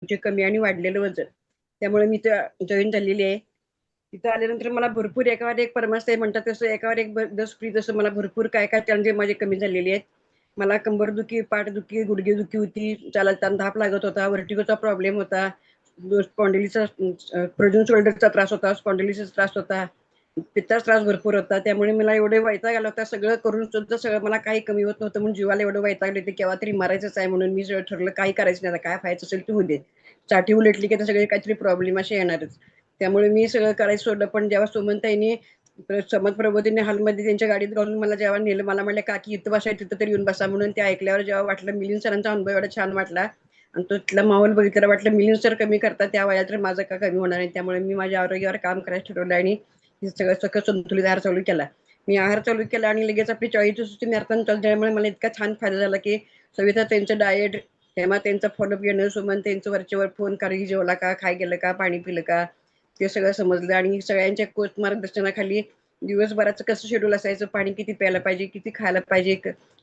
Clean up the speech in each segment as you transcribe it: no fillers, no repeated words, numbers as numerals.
म्हणजे कमी आणि वाढलेलं वजन. त्यामुळे मी जॉईन झालेली आहे. तिथं आल्यानंतर मला भरपूर एकावर एक परमास्ते म्हणतात तसं एकावर एक दस फ्री तसं मला भरपूर काय काय चॅलेंजेस माझे कमी झालेली आहेत. मला कंबरदुखी, पाठदुखी, गुडघेदुखी होती, चालताना धाप लागत होता, व्हर्टिगोचा प्रॉब्लेम होता, स्पॉन्डिलिसचा फ्रोजन शोल्डरचा त्रास होता, स्पॉन्डिलिसचा त्रास होता, पित्ताचा त्रास भरपूर होता. त्यामुळे मला एवढे वैताग आला होता. सगळं करून सुद्धा सगळं मला काही कमी होत नव्हतं म्हणून जीवाला एवढं वैतागले ते केव्हा तरी मारायचंच आहे म्हणून मी सगळं ठरलं काही करायचं नाही, आता काय व्हायचं असेल ते होऊ दे. साठी उलटली की सगळे काहीतरी प्रॉब्लेम असे येणारच. त्यामुळे मी सगळं करायचं सोडलं. पण जेव्हा सुमनताईंनी समद प्रबोधिनी हॉलमध्ये त्यांच्या गाडीत घालून मला जेव्हा नेलं, मला म्हणलं काकी इथं बसा, तिथं तरी येऊन बसा म्हणून. ते ऐकल्यावर जेव्हा वाटलं, मिलिंद सरांचा अनुभव एवढा छान वाटला आणि तो तिथला माहोल बघितल्यावर वाटलं मिलिंद सर कमी करतात त्या वयात तर माझं का कमी होणार नाही. त्यामुळे मी माझ्या आरोग्यावर काम करायचं ठरवलं आणि हे सगळं सगळं संतुलित आहार चालू केला. मी आहार चालू केला आणि लगेच आपली 40 मॅरेथॉन चालू त्यामुळे मला इतका छान फायदा झाला की सविता त्यांचं डाएट, हेमा त्यांचा फॉलोअप घेणं, सुमन त्यांचं वरचेवर फोन करा, जेवला का, काय केलं का, पाणी पिलं का, ते सगळं समजलं. आणि सगळ्यांच्या कोच मार्गदर्शनाखाली दिवसभराचं कसं शेड्यूल असायचं, पाणी किती प्यायला पाहिजे, किती खायला पाहिजे,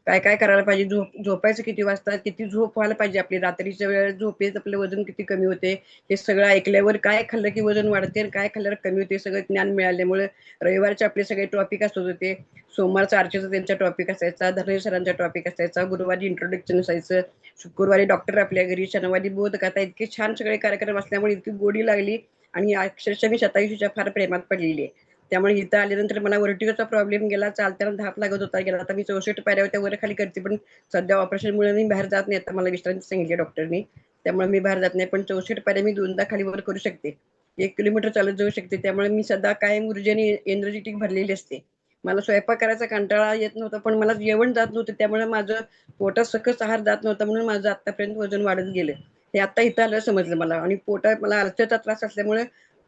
काय काय करायला पाहिजे, झोपायचं किती वाजता, किती झोप व्हायला पाहिजे आपली, रात्रीच्या वेळेस झोपेत आपलं वजन किती कमी होते, हे सगळं ऐकल्यावर काय खाल्लं की वजन वाढते आणि काय खाल्ल्यावर कमी होते सगळं ज्ञान मिळाल्यामुळे रविवारचे आपले सगळे टॉपिक असत होते. सोमवारचा आरचेचा त्यांचा टॉपिक असायचा, धनंजय सरांचा टॉपिक असायचा, गुरुवारी इंट्रोडक्शन असायचं, शुक्रवारी डॉक्टर आपल्या घरी, शनिवारी बोधकथा, इतके छान सगळे कार्यक्रम असल्यामुळे इतकी गोडी लागली आणि अक्षरशः मी 27च्या फार प्रेमात पडलेली आहे. त्यामुळे इथं आल्यानंतर मला व्हर्टिगोचा प्रॉब्लेम गेला, चालताना धाप लागत होता गेला. आता मी 64 पायऱ्या होत्या वर खाली करते, पण सध्या ऑपरेशनमुळे मी बाहेर जात नाही. आता मला विश्रांती सांगितली डॉक्टरनी, त्यामुळे मी बाहेर जात नाही. पण 64 पायऱ्या मी 2दा खाली वर करू शकते, 1 किलोमीटर चालत जाऊ शकते. त्यामुळे मी सदा कायम ऊर्जेने एनर्जेटिक भरलेली असते. मला स्वयंपाक करायचा कंटाळा येत नव्हता, पण मला जेवण जात नव्हतं, त्यामुळे माझं पोटात सकस आहार जात नव्हता म्हणून माझं आतापर्यंत वजन वाढत गेलं. हे आता इथं आलं समजलं मला. आणि पोटात मला अल्सरचा त्रास असल्यामुळे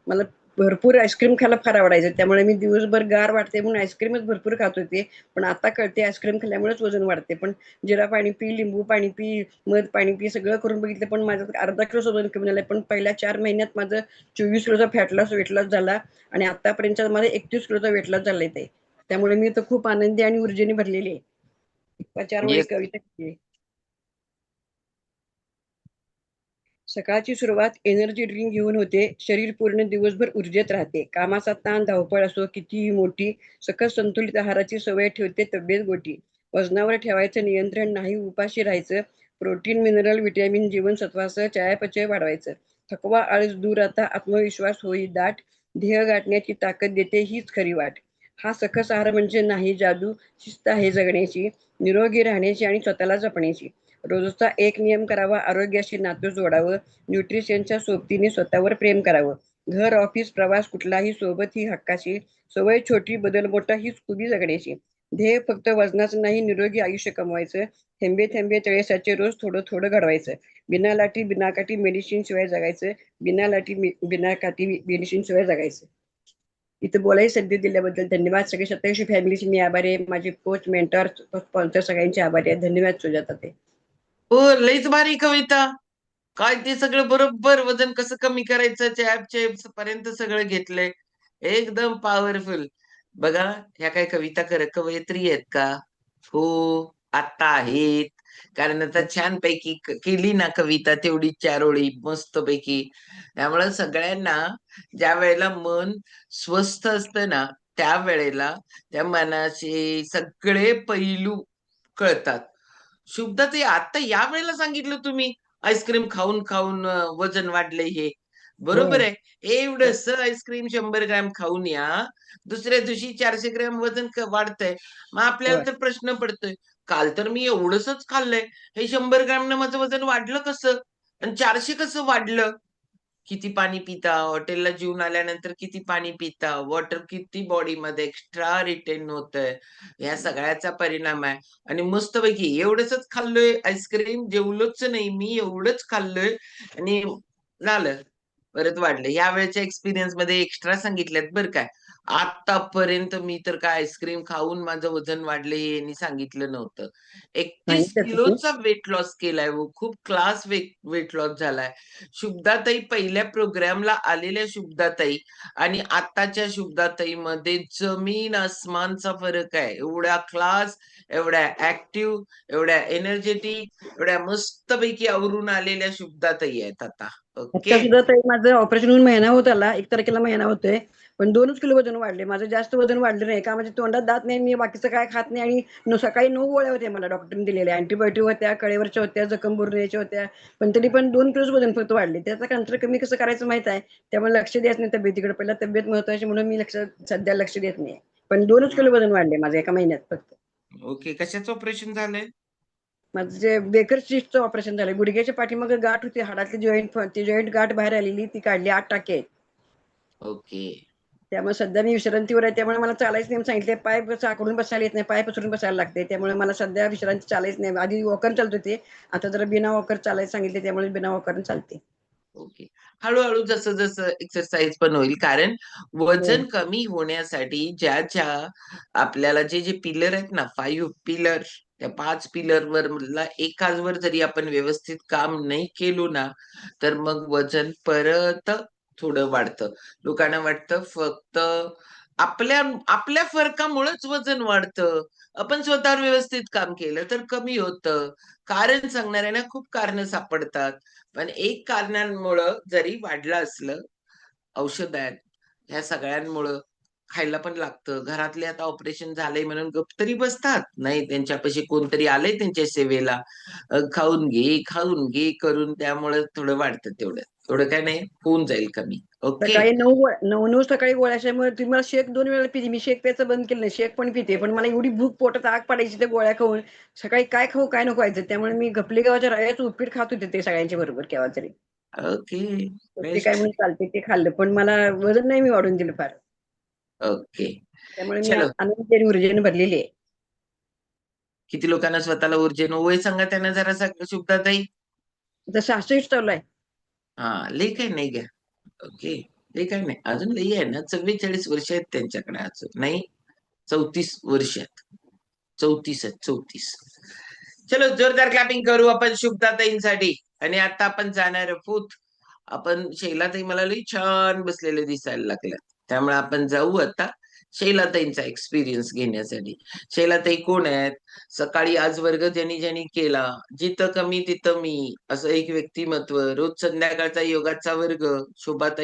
मला भरपूर आईस्क्रीम खायला फार आवडायचं. त्यामुळे मी दिवसभर गार वाटते म्हणून आईस्क्रीमच भरपूर खात होते. पण आता कळते आईस्क्रीम खाल्ल्यामुळेच वजन वाढते. पण जिरा पाणी पी, लिंबू पाणी पी, मध पाणी पी, सगळं करून बघितलं पण माझं अर्धा किलो वजन कमी झालंय. पण पहिल्या 4 महिन्यात माझं 24 किलोचा फॅट लॉस वेट लॉस झाला आणि आतापर्यंत माझा 31 किलोचा वेट लॉस झालाय ते. त्यामुळे मी तर खूप आनंदी आणि ऊर्जेने भरलेली आहे. 4 वेळी म्हणजे कविता केली. सकाळची सुरुवात एनर्जी ड्रिंक घेऊन होते. शरीर पूर्ण दिवसभर ऊर्जेत राहते. कामाचा ताण, धावपळ असो कितीही मोठी, सकस संतुलित आहाराची सवय ठेवते तब्येत गोटी. वजनावर ठेवायचं नियंत्रण नाही, उपाशी राहायचं. प्रोटीन, मिनरल, व्हिटॅमिन, जीवनसत्वासह चयापचय वाढवायचं. थकवा, आळस दूर राहता, आत्मविश्वास होई दाट. ध्येय गाठण्याची ताकद देते हीच खरी वाट. हा सकस आहार म्हणजे नाही जादू, शिस्त आहे जगण्याची, निरोगी राहण्याची आणि स्वतःला जपण्याची. रोजचा एक नियम करावा, आरोग्याशी नातं जोडावं, न्यूट्रिशनच्या सोबतीने स्वतःवर प्रेम करावं. घर, ऑफिस, प्रवास कुठलाही सोबत ही हक्काची. सवय छोटी, बदल मोठा हीच खुबी जगण्याची. ध्येय फक्त वजनाचं नाही, निरोगी आयुष्य कमवायचं. थेंबे थेंबे तळेसाचे रोज थोडं थोडं घडवायचं. बिना लाठी बिनाकाठी मेडिसिन शिवाय जगायचं. बिना लाठी बिनाकाठी मेडिसिन शिवाय जगायचं. इथं बोलायची संधी दिल्याबद्दल धन्यवाद. सगळे सत्याशी फॅमिलीची मी आभारी आहे. माझे कोच, मेंटर, स्पॉन्सर सगळ्यांचे आभारी आहे. धन्यवाद सुजाता ताई. हो, लईच भारी कविता. काय ते सगळं बरोबर वजन कसं कमी करायचं चॅपचे पर्यंत सगळं घेतलंय. एकदम पॉवरफुल. बघा, ह्या काय कविता कवयित्री आहेत का? हो, आता आहेत. कारण आता छानपैकी केली ना कविता तेवढी 4 ओळी मस्तपैकी. त्यामुळे सगळ्यांना ज्या वेळेला मन स्वस्थ असतं ना, त्या वेळेला त्या मनाचे सगळे पैलू कळतात. शुभदा ते आता या वेळेला सांगितलं तुम्ही आईस्क्रीम खाऊन खाऊन वजन वाढलंय हे. बरोबर होय. आहे. एवढस आईस्क्रीम 100 ग्रॅम खाऊन या, दुसऱ्या दिवशी 400 ग्रॅम वजन वाढतंय. मग आपल्याला होय. तर प्रश्न पडतोय, काल तर मी एवढंसच खाल्लंय, हे 100 ग्रॅमनं माझं वजन वाढलं कसं आणि 400 कसं वाढलं? किती पाणी पिता, हॉटेलला जेवून आल्यानंतर किती पाणी पिता, वॉटर किती बॉडीमध्ये एक्स्ट्रा रिटेन होतंय, या सगळ्याचा परिणाम आहे. आणि मस्तपैकी एवढंच खाल्लोय आईस्क्रीम, जेवलोच नाही मी, एवढंच खाल्लोय आणि झालं परत वाढलं. या वेळेच्या एक्सपिरियन्स मध्ये एक्स्ट्रा सांगितल्यात बरं काय. आतापर्यंत मी तर काय आईस्क्रीम खाऊन माझं वजन वाढले हे यांनी सांगितलं नव्हतं. 31 सांगितलं तुम्ही? किलोचा वेट लॉस केलाय हो. खूप क्लास वेट लॉस झालाय. शुभदाताई पहिल्या प्रोग्रामला आलेल्या शुभदाताई आणि आताच्या शुभदाताईमध्ये जमीन अस्मानचा फरक आहे. एवढ्या क्लास, एवढ्या ऍक्टिव्ह, एवढ्या एनर्जेटिक, एवढ्या मस्तपैकी आवरून आलेल्या शुभदाताई आहेत आता. आता ओके. सुद्धा ताई माझं ऑपरेशन होऊन महिना होत आला. 1 तारखेला महिना होतोय. पण 2च किलो वजन वाढले. माझं जास्त वजन वाढलं नाही. का म्हणजे तोंडात दात नाही, मी बाकीचं काय खात नाही आणि सकाळी 9 गोळ्या होत्या मला डॉक्टरने दिलेल्या. अँटिबायोटिक होत्या, कळेवरच्या होत्या, जखम बुरण्याच्या होत्या. पण तरी पण 2 किलोच वजन फक्त वाढले. त्याचा कंट्रोल कमी कसं करायचं माहित आहे. त्यामुळे लक्ष द्यायच नाही तब्येतीकडे. पहिला तब्येत महत्वाची म्हणून मी सध्या लक्ष देत नाही. पण 2च किलो वजन वाढले माझं एका महिन्यात फक्त. ओके. कशाचं ऑपरेशन झालंय? माझं जे बेकर सिस्टचं ऑपरेशन झालंय. गुडघ्याच्या पाठीमागे गाठ होती, हाडातली जॉईंट गाठ बाहेर आलेली, ती काढली. 8 टाके आहेत. ओके. त्यामुळे सध्या मी विश्रांतीवर आहे. त्यामुळे मला चालायचं नाही सांगितले. पाय आखडून बसायला येत नाही, पाय पसरून बसायला लागते. त्यामुळे मला सध्या विश्रांती चालायचं नाही. आधी वॉकर चालत होते, आता जरा बिना वॉकर चालायला सांगितले, त्यामुळे बिना वॉकर चालते. ओके. हळू-हळू जसं-जसं एक्सरसाइज पण होईल. कारण हो. वजन कमी होण्यासाठी ज्या आपल्याला जे पिलर आहेत ना, 5 पिलर, त्या 5 पिलरवरला एकाचवर जरी आपण व्यवस्थित काम नाही केलो ना, तर मग वजन परत थोडं वाढतं. लोकांना वाटतं फक्त आपल्या आपल्या फरकामुळेच वजन वाढतं. आपण स्वतःवर व्यवस्थित काम केलं तर कमी होतं. कारण सांगणाऱ्यांना खूप कारणं सापडतात. पण एक कारणांमुळं जरी वाढलं असलं, औषध आहेत, ह्या सगळ्यांमुळं खायला पण लागतं. घरातले आता ऑपरेशन झालंय म्हणून गप्प तरी बसतात. नाही त्यांच्यापाशी कोणतरी आलंय त्यांच्या सेवेला. खाऊन घे करून त्यामुळं थोडं वाढतं तेवढं. एवढं काही नाही, होऊन जाईल कमी. ओके. सकाळी 9 सकाळी गोळ्या असल्यामुळे तुम्ही मला शेक 2 वेळा पिते. मी शेक प्यायचं बंद केलं नाही. शेक पण पिते. पण मला एवढी भूक पोटात आग पडायची त्या गोळ्या खाऊन. सकाळी काय खाऊ काय नको व्हायचं. त्यामुळे मी गपली गावाच्या रव्याचं उपीट खात होते ते सगळ्यांच्या बरोबर केव्हा तरी. ओके. ते काय बेस्ट. म्हणून चालते ते खाल्लं. पण मला वजन नाही मी वाढून दिलं फार. ओके. त्यामुळे मी चलो. आनंदी आणि ऊर्जेने भरलेली आहे. किती लोकांना स्वतःला ऊर्जेनं वय सांगा त्यांना जरा शुभदाताई? आता 66 चालू आहे. हां, लई काही नाही घ्या. ओके. लई काही नाही. अजून लई आहे ना, 44 वर्ष आहेत त्यांच्याकडे अजून. नाही, 34 वर्ष आहेत. 34 आहेत, 34. चलो जोरदार क्लॅपिंग करू आपण शुभदाताईंसाठी. आणि आता आपण जाणार आहोत. आपण शैलाताई मला लई छान बसलेले दिसायला लागल्यात. त्यामुळे आपण जाऊ आता शैलाताईंचा एक्सपिरियन्स घेण्यासाठी. शैलाताई कोण आहेत? सकाळी आज वर्ग ज्यांनी केला, जिथं कमी तिथं मी, असं एक व्यक्तिमत्व. रोज संध्याकाळचा योगाचा वर्ग, शोभाताई